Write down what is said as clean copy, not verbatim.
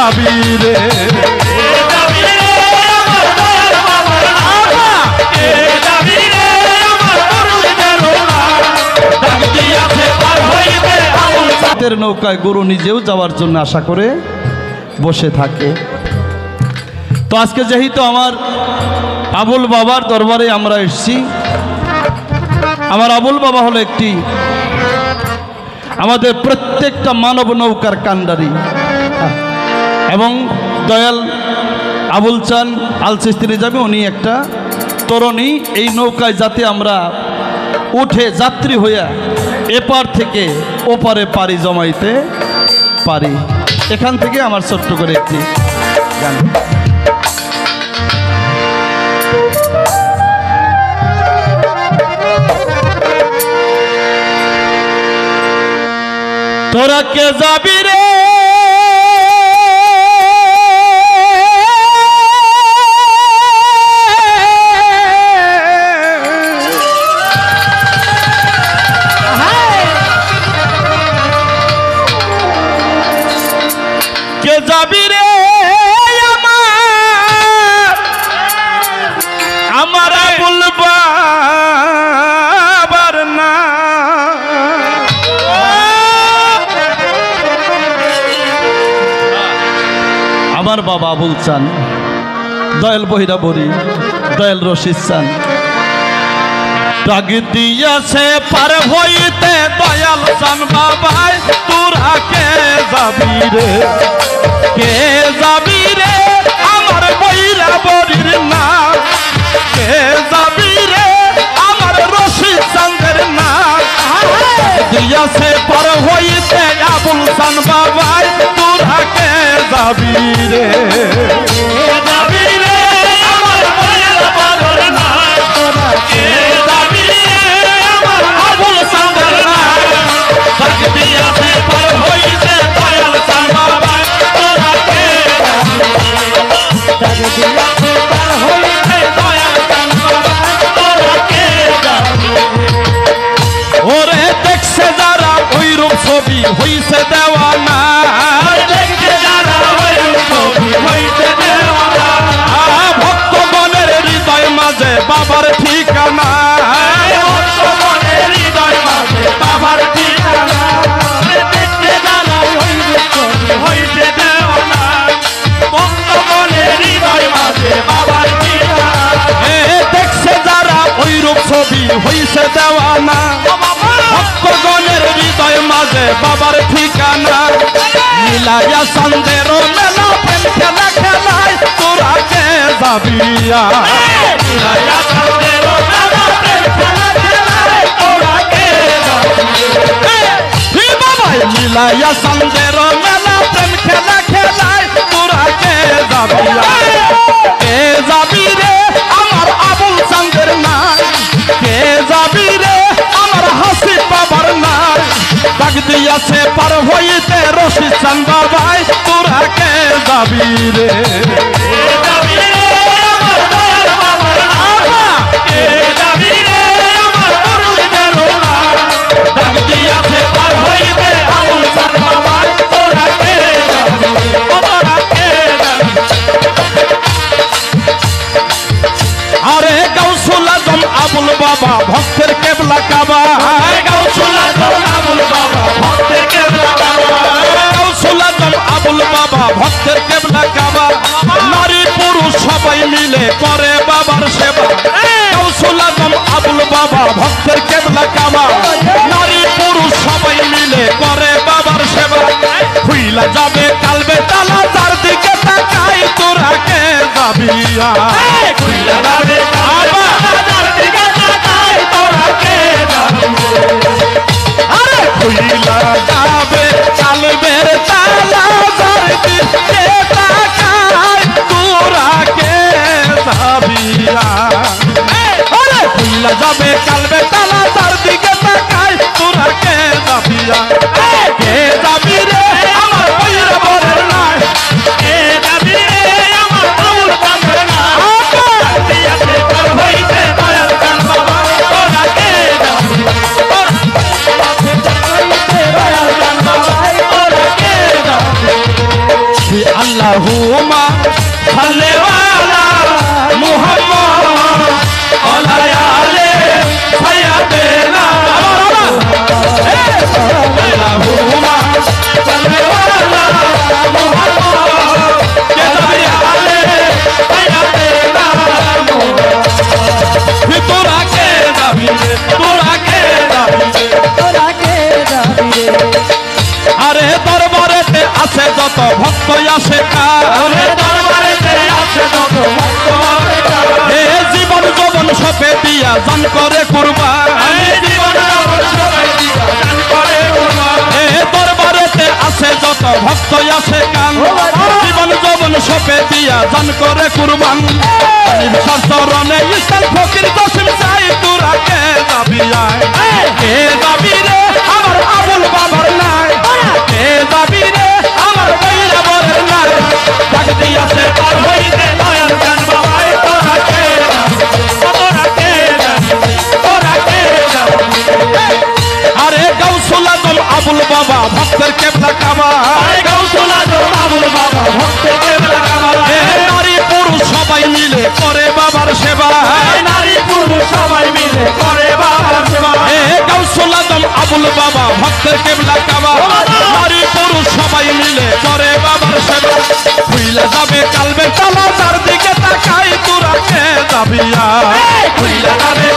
যাবি রে নৌকায় গুরু নিজেও যাওয়ার জন্য আশা করে বসে থাকে। তো আজকে যেহেতু আমার আবুল বাবার দরবারে আমরা এসেছি, আমার আবুল বাবা হলো একটি আমাদের প্রত্যেকটা মানব নৌকার কান্ডারি এবং দয়াল আবুল চান আল চিশতি যাবে, উনি একটা তরুণী। এই নৌকায় যাতে আমরা উঠে যাত্রী হইয়া এপার থেকে ওপারে পারি জমাইতে পারি, এখান থেকে আমার ছোট্ট করে একটি গান। তোরা কে যাবি রে যাবি রে আমার আবুল বাবার না আমার বাবা আবুল চান, দয়াল বহিরা বরি, দয়াল রশিদ চান ডাক দিয়াছে পার হইতে দয়াল চান বাবাই তোরা কে যাবি রে, কে যাবি রে আমার বহিরা বরির না, কে যাবি রে আমার রশিদ চাঁদের না দিয়াছে পার হইতে আবুল চান বাবাই তোরা কে যাবি রে, যাবি রে আমার বহিরা বরির না, কে যাবি রে আমার আবুল চাঁদের না দিয়াছে পার হইতে দয়াল চান বাবাই তোরা কে ওরে দেখছে যারা ওই রূপ ছবি হইছে দেওয়ানা, ভক্তগণের হৃদয় মাঝে বাবার ঠিকানা, বাবার ঠিকানা হইছে দেওয়ানা, ভক্তগণের হৃদয় মাঝে বাবার ঠিকানা দেখছে যারা ওই রূপ ছবি হইছে দেওয়ানা, ভক্তগণের হৃদয় মাঝে বাবার ঠিকানা মিলাইয়া সন্দের মেলা প্রেম খেলা খেলায় তোরা কে যাবিয়া, মিলাইয়া সন্দের মেলা প্রেম খেলা খেলায় তোরা কে মিলাইয়া সন্দের মেলা প্রেম খেলা খেলায় তোরা কে যাবিয়া, কে যাবি রে আমার আবুল চাঁদের না, কে যাবি রে আমার হাসি বাবার না ডাক দিয়াছে পার হইতে রশিদ চান বাবাই তোরা কে যাবি রে, যাবি রে আমার দয়াল বাবার না, কে যাবি রে আমার মুর্শিদের না ডাক দিয়াছে পার হইতে আবুল চান বাবাই তোরা কে যাবি, তোরা কে যাবি। আরে গাউসুল আজম আবুল বাবা ভক্তের কেবলা কাবা, গাউসুল আজম আবুল বাবা ভক্তের কেবলা কাবা, গাউসুল আজম আবুল বাবা ভক্তের কেবলা কাবা, নারী পুরুষ সবাই মিলে করে বাবার সেবা, গাউসুল আজম আবুল বাবা ভক্তের কেবলা কাবা, নারী পুরুষ সবাই মিলে করে বাবার সেবা খুইলা যাবে কালবে তালা যার দিকে তাকাই তোরা কে যাবিয়া, খুইলা যাবে যার দিকে তাকাই তোরা কে যাবি, আরে খুইলা যাবে কালবের তালা যার দিকে তাকাই তোরা কে যাবিয়া, আরে খুইলা যাবে কালবে তালা যার দিকে তাকাই তোরা কে যাবিয়া, কে যাবি রে আমার বহিরা বরের নাই, কে যাবি রে আমার আবুল চাঁদের না দিয়াছে পার হইতে দয়াল চান বাবা তোরা কে যাবি, দয়াল চান বাবা তোরা কে যাবি। আল্লাহুম্মা সাল্লি আলা মুহাম্মদ ওয়া আলি সাইয়্যিদিনা আল্লাহুম্মা সাল্লি আলা মুহাম্মদ কে নবী আলি সাইয়্যিদিনা তোরা কে নবী তোরা কে নবী তোরা কে নবী আরে দরবারেতে আছে যত ভক্ত আসে আরে দরবারেতে আছে যত ভক্ত আসে এ জীবন যৌবন সপে দিয়া জান করে কুরবান এ জীবন যৌবন সপে দিয়া জান করে কুরবান এ দরবারেতে আছে যত ভক্ত আসে কান জীবন যৌবন সপে দিয়া জান করে কুরবান নির্ভর চরণে ইসলাম ফকির দশম চাই তোরা কে যাবি কে যাবি রে আমার আবুল বাবার নাই কে যাবি রে আমার বইরা বরের নাই ডাক দিয়াছে পার হইতে দয়াল জান বাবাই তোরা কে তোরা কে আরে গাউসুল আজম আবুল বাবা ভক্তের কেবলা কাবা আরে গাউসুল আজম আবুল বাবা ভক্তের কেবলা কাবা এ নারী পুরুষ সবাই মিলে করে বাবার সেবা নারী পুরুষ সবাই মিলে করে বাবার সেবা এ গাউসুল আজম আবুল বাবা ভক্তের কেবলা কাবা নারী পুরুষ সবাই মিলে করে বাবার সেবা খুইলা যাবে কালবে তালা তার দিকে তাকাই তোরা কে যাবি খুইলা যাবে